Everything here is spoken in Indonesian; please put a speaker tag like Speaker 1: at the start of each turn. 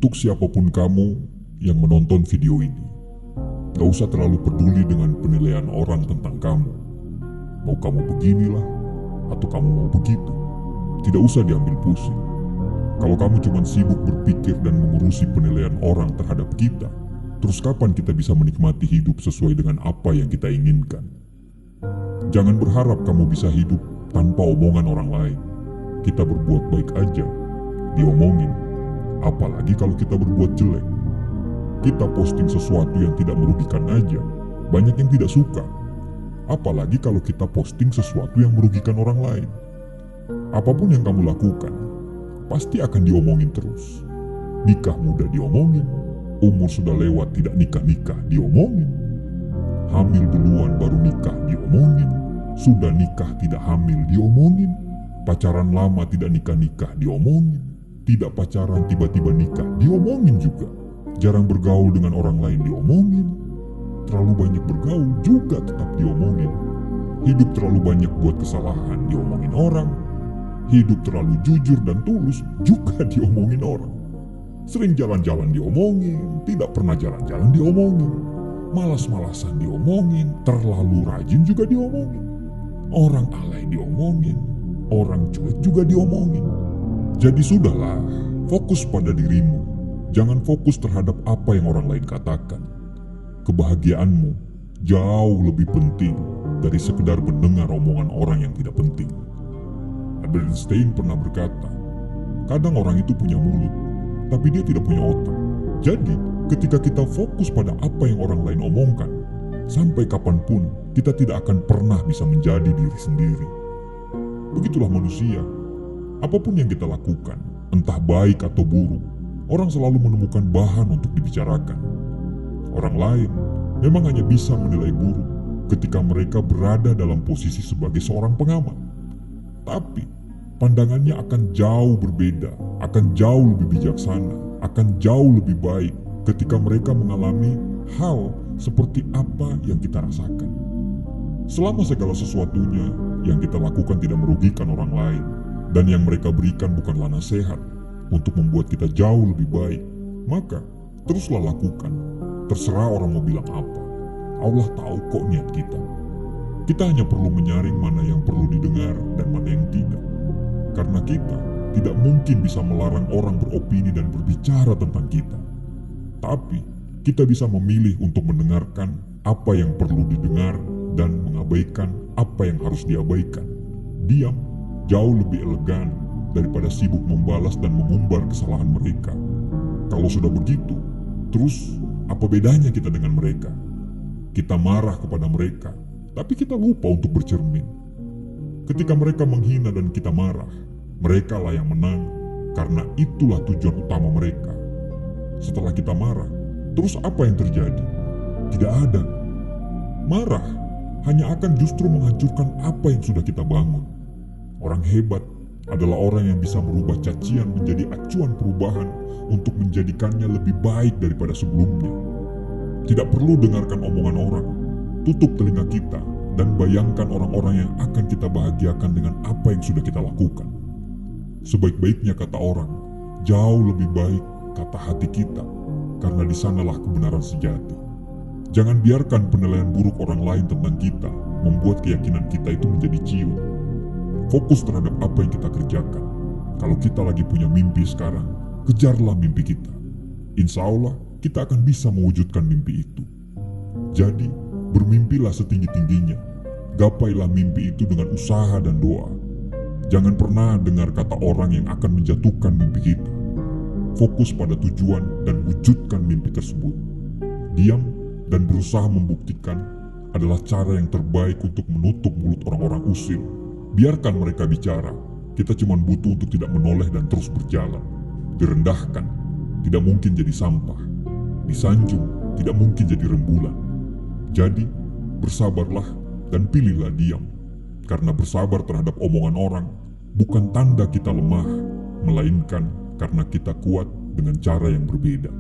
Speaker 1: Untuk siapapun kamu yang menonton video ini, gak usah terlalu peduli dengan penilaian orang tentang kamu. Mau kamu beginilah, atau kamu mau begitu, tidak usah diambil pusing. Kalau kamu cuma sibuk berpikir dan mengurusi penilaian orang terhadap kita, terus kapan kita bisa menikmati hidup sesuai dengan apa yang kita inginkan? Jangan berharap kamu bisa hidup tanpa omongan orang lain. Kita berbuat baik aja, diomongin. Apalagi kalau kita berbuat jelek. Kita posting sesuatu yang tidak merugikan aja, banyak yang tidak suka. Apalagi kalau kita posting sesuatu yang merugikan orang lain. Apapun yang kamu lakukan, pasti akan diomongin terus. Nikah muda diomongin, umur sudah lewat tidak nikah-nikah diomongin. Hamil duluan baru nikah diomongin, sudah nikah tidak hamil diomongin. Pacaran lama tidak nikah-nikah diomongin. Tidak pacaran tiba-tiba nikah diomongin juga. Jarang bergaul dengan orang lain diomongin. Terlalu banyak bergaul juga tetap diomongin. Hidup terlalu banyak buat kesalahan diomongin orang. Hidup terlalu jujur dan tulus juga diomongin orang. Sering jalan-jalan diomongin, tidak pernah jalan-jalan diomongin. Malas-malasan diomongin, terlalu rajin juga diomongin. Orang alay diomongin, orang cuek juga diomongin. Jadi sudahlah, fokus pada dirimu. Jangan fokus terhadap apa yang orang lain katakan. Kebahagiaanmu jauh lebih penting dari sekedar mendengar omongan orang yang tidak penting. Albert Einstein pernah berkata, kadang orang itu punya mulut, tapi dia tidak punya otak. Jadi, ketika kita fokus pada apa yang orang lain omongkan, sampai kapanpun kita tidak akan pernah bisa menjadi diri sendiri. Begitulah manusia. Apapun yang kita lakukan, entah baik atau buruk, orang selalu menemukan bahan untuk dibicarakan. Orang lain memang hanya bisa menilai buruk ketika mereka berada dalam posisi sebagai seorang pengamat. Tapi, pandangannya akan jauh berbeda, akan jauh lebih bijaksana, akan jauh lebih baik ketika mereka mengalami hal seperti apa yang kita rasakan. Selama segala sesuatunya yang kita lakukan tidak merugikan orang lain, dan yang mereka berikan bukanlah nasihat untuk membuat kita jauh lebih baik, maka teruslah lakukan. Terserah orang mau bilang apa. Allah tahu kok niat kita. Kita hanya perlu menyaring mana yang perlu didengar dan mana yang tidak. Karena kita tidak mungkin bisa melarang orang beropini dan berbicara tentang kita. Tapi kita bisa memilih untuk mendengarkan apa yang perlu didengar dan mengabaikan apa yang harus diabaikan. Diam jauh lebih elegan daripada sibuk membalas dan mengumbar kesalahan mereka. Kalau sudah begitu, terus apa bedanya kita dengan mereka? Kita marah kepada mereka, tapi kita lupa untuk bercermin. Ketika mereka menghina dan kita marah, mereka lah yang menang, karena itulah tujuan utama mereka. Setelah kita marah, terus apa yang terjadi? Tidak ada. Marah hanya akan justru menghancurkan apa yang sudah kita bangun. Orang hebat adalah orang yang bisa merubah cacian menjadi acuan perubahan untuk menjadikannya lebih baik daripada sebelumnya. Tidak perlu dengarkan omongan orang. Tutup telinga kita dan bayangkan orang-orang yang akan kita bahagiakan dengan apa yang sudah kita lakukan. Sebaik-baiknya kata orang, jauh lebih baik kata hati kita, karena di sanalah kebenaran sejati. Jangan biarkan penilaian buruk orang lain tentang kita membuat keyakinan kita itu menjadi ciut. Fokus terhadap apa yang kita kerjakan. Kalau kita lagi punya mimpi sekarang, kejarlah mimpi kita. Insya Allah, kita akan bisa mewujudkan mimpi itu. Jadi, bermimpilah setinggi-tingginya. Gapailah mimpi itu dengan usaha dan doa. Jangan pernah dengar kata orang yang akan menjatuhkan mimpi kita. Fokus pada tujuan dan wujudkan mimpi tersebut. Diam dan berusaha membuktikan adalah cara yang terbaik untuk menutup mulut orang-orang usil. Biarkan mereka bicara, kita cuma butuh untuk tidak menoleh dan terus berjalan. Direndahkan, tidak mungkin jadi sampah. Disanjung, tidak mungkin jadi rembulan. Jadi, bersabarlah dan pilihlah diam. Karena bersabar terhadap omongan orang bukan tanda kita lemah, melainkan karena kita kuat dengan cara yang berbeda.